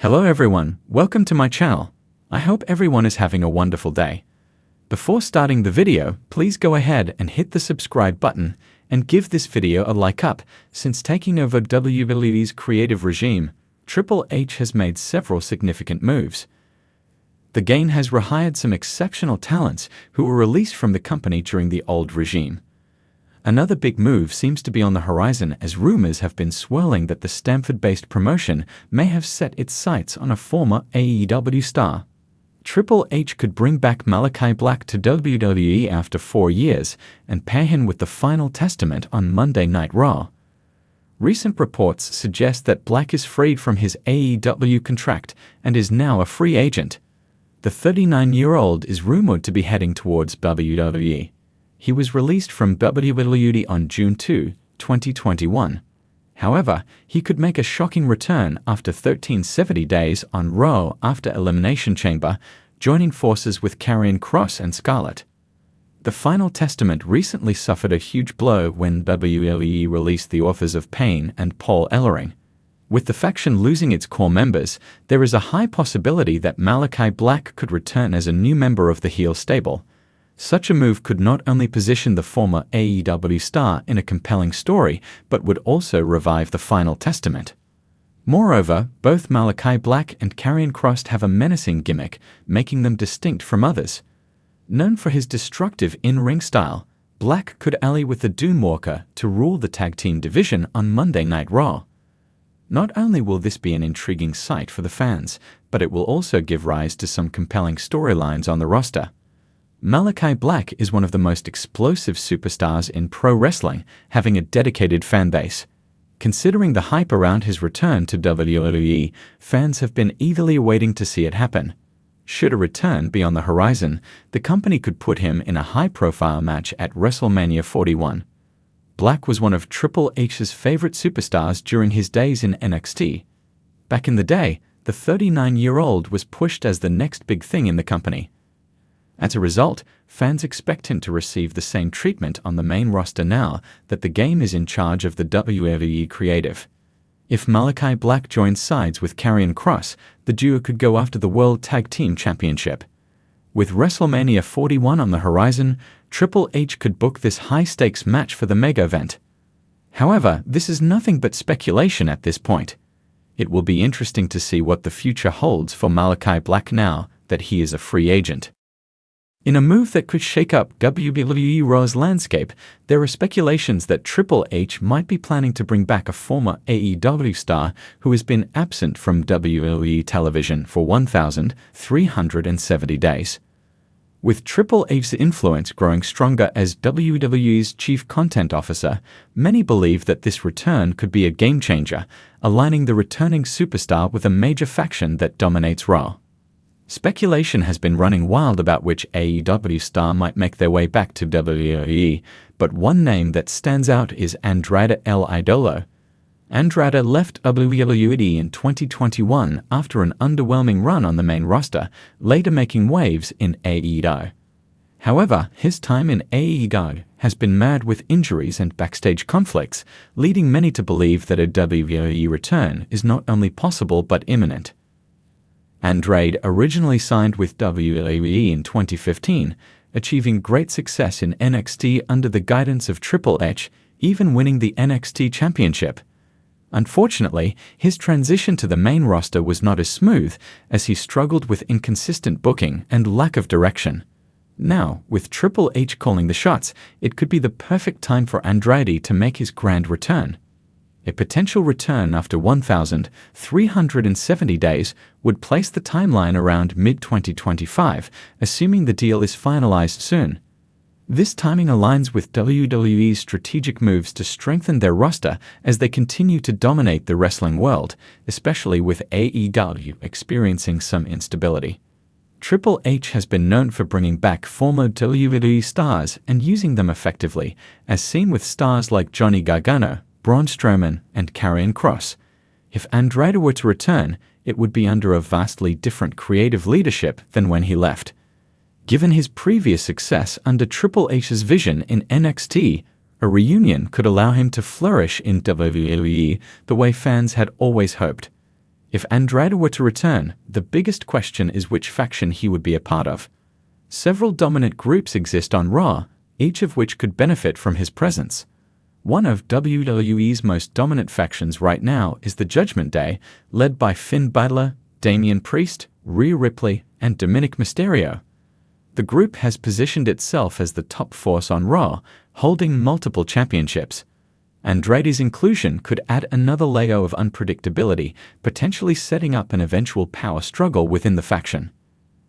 Hello everyone, welcome to my channel. I hope everyone is having a wonderful day. Before starting the video, please go ahead and hit the subscribe button and give this video a like up. Since taking over WWE's creative regime, Triple H has made several significant moves. The Game has rehired some exceptional talents who were released from the company during the old regime. Another big move seems to be on the horizon, as rumors have been swirling that the Stamford-based promotion may have set its sights on a former AEW star. Triple H could bring back Malachi Black to WWE after 4 years and pair him with the Final Testament on Monday Night Raw. Recent reports suggest that Black is freed from his AEW contract and is now a free agent. The 39-year-old is rumored to be heading towards WWE. He was released from WWE on June 2, 2021. However, he could make a shocking return after 1370 days on Raw after Elimination Chamber, joining forces with Karrion Kross and Scarlett. The Final Testament recently suffered a huge blow when WWE released the Authors of Pain and Paul Ellering. With the faction losing its core members, there is a high possibility that Malachi Black could return as a new member of the heel stable. Such a move could not only position the former AEW star in a compelling story, but would also revive the Final Testament. Moreover, both Malachi Black and Karrion Kross have a menacing gimmick, making them distinct from others. Known for his destructive in-ring style, Black could ally with the Doomwalker to rule the tag team division on Monday Night Raw. Not only will this be an intriguing sight for the fans, but it will also give rise to some compelling storylines on the roster. Malachi Black is one of the most explosive superstars in pro wrestling, having a dedicated fan base. Considering the hype around his return to WWE, fans have been eagerly waiting to see it happen. Should a return be on the horizon, the company could put him in a high-profile match at WrestleMania 41. Black was one of Triple H's favorite superstars during his days in NXT. Back in the day, the 39-year-old was pushed as the next big thing in the company. As a result, fans expect him to receive the same treatment on the main roster now that the Game is in charge of the WWE creative. If Malachi Black joins sides with Karrion Kross, the duo could go after the World Tag Team Championship. With WrestleMania 41 on the horizon, Triple H could book this high-stakes match for the mega event. However, this is nothing but speculation at this point. It will be interesting to see what the future holds for Malachi Black now that he is a free agent. In a move that could shake up WWE Raw's landscape, there are speculations that Triple H might be planning to bring back a former AEW star who has been absent from WWE television for 1,370 days. With Triple H's influence growing stronger as WWE's chief content officer, many believe that this return could be a game-changer, aligning the returning superstar with a major faction that dominates Raw. Speculation has been running wild about which AEW star might make their way back to WWE, but one name that stands out is Andrade El Idolo. Andrade left WWE in 2021 after an underwhelming run on the main roster, later making waves in AEW. However, his time in AEW has been marred with injuries and backstage conflicts, leading many to believe that a WWE return is not only possible but imminent. Andrade originally signed with WWE in 2015, achieving great success in NXT under the guidance of Triple H, even winning the NXT Championship. Unfortunately, his transition to the main roster was not as smooth, as he struggled with inconsistent booking and lack of direction. Now, with Triple H calling the shots, it could be the perfect time for Andrade to make his grand return. A potential return after 1,370 days would place the timeline around mid-2025, assuming the deal is finalized soon. This timing aligns with WWE's strategic moves to strengthen their roster as they continue to dominate the wrestling world, especially with AEW experiencing some instability. Triple H has been known for bringing back former WWE stars and using them effectively, as seen with stars like Johnny Gargano, Braun Strowman, and Karrion Kross. If Andrade were to return, it would be under a vastly different creative leadership than when he left. Given his previous success under Triple H's vision in NXT, a reunion could allow him to flourish in WWE the way fans had always hoped. If Andrade were to return, the biggest question is which faction he would be a part of. Several dominant groups exist on Raw, each of which could benefit from his presence. One of WWE's most dominant factions right now is the Judgment Day, led by Finn Balor, Damian Priest, Rhea Ripley, and Dominic Mysterio. The group has positioned itself as the top force on Raw, holding multiple championships. Andrade's inclusion could add another layer of unpredictability, potentially setting up an eventual power struggle within the faction.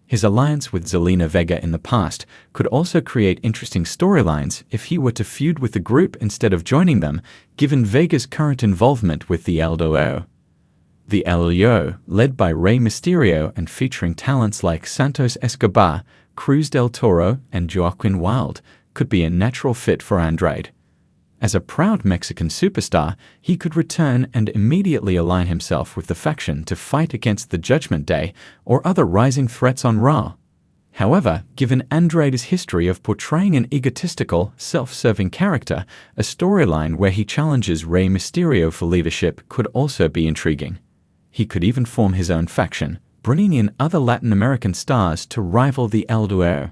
His alliance with Zelina Vega in the past could also create interesting storylines if he were to feud with the group instead of joining them, given Vega's current involvement with the LWO. The LWO, led by Rey Mysterio and featuring talents like Santos Escobar, Cruz del Toro, and Joaquin Wilde, could be a natural fit for Andrade. As a proud Mexican superstar, he could return and immediately align himself with the faction to fight against the Judgment Day or other rising threats on Raw. However, given Andrade's history of portraying an egotistical, self-serving character, a storyline where he challenges Rey Mysterio for leadership could also be intriguing. He could even form his own faction, bringing in other Latin American stars to rival the LWO.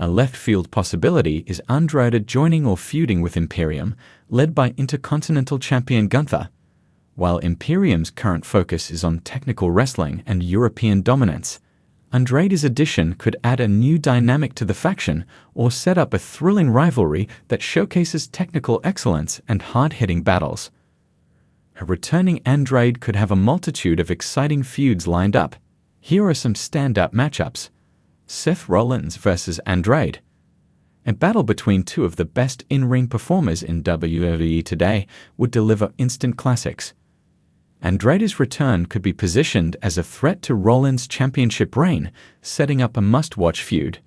A left-field possibility is Andrade joining or feuding with Imperium, led by Intercontinental Champion Gunther. While Imperium's current focus is on technical wrestling and European dominance, Andrade's addition could add a new dynamic to the faction or set up a thrilling rivalry that showcases technical excellence and hard-hitting battles. A returning Andrade could have a multitude of exciting feuds lined up. Here are some standout matchups. Seth Rollins versus Andrade. A battle between two of the best in-ring performers in WWE today would deliver instant classics. Andrade's return could be positioned as a threat to Rollins' championship reign, setting up a must-watch feud.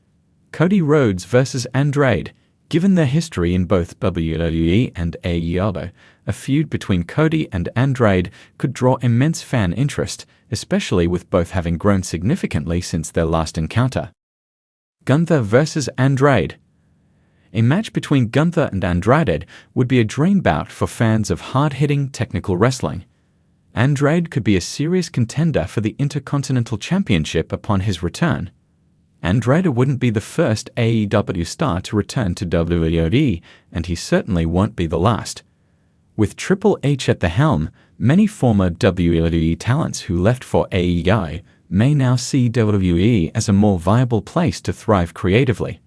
Cody Rhodes versus Andrade. Given their history in both WWE and AEW, a feud between Cody and Andrade could draw immense fan interest, especially with both having grown significantly since their last encounter. Gunther versus Andrade. A match between Gunther and Andrade would be a dream bout for fans of hard-hitting technical wrestling. Andrade could be a serious contender for the Intercontinental Championship upon his return. Andrade wouldn't be the first AEW star to return to WWE, and he certainly won't be the last. With Triple H at the helm, many former WWE talents who left for AEW may now see WWE as a more viable place to thrive creatively.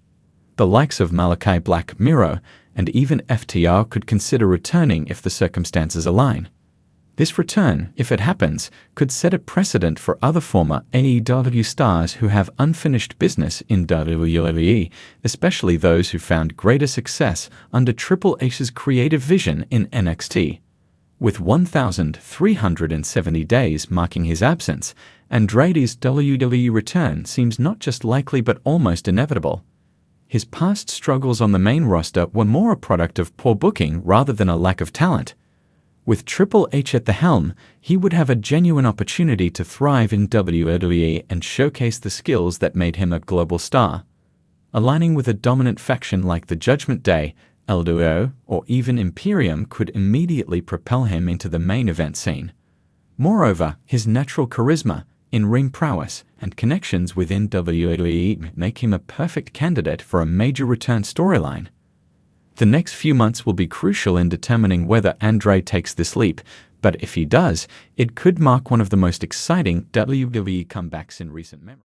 The likes of Malachi Black, Miro, and even FTR could consider returning if the circumstances align. This return, if it happens, could set a precedent for other former AEW stars who have unfinished business in WWE, especially those who found greater success under Triple H's creative vision in NXT. With 1,370 days marking his absence, Andrade's WWE return seems not just likely but almost inevitable. His past struggles on the main roster were more a product of poor booking rather than a lack of talent. With Triple H at the helm, he would have a genuine opportunity to thrive in WWE and showcase the skills that made him a global star. Aligning with a dominant faction like the Judgment Day, LWO, or even Imperium could immediately propel him into the main event scene. Moreover, his natural charisma, in-ring prowess, and connections within WWE make him a perfect candidate for a major return storyline. The next few months will be crucial in determining whether Andrade takes this leap, but if he does, it could mark one of the most exciting WWE comebacks in recent memory.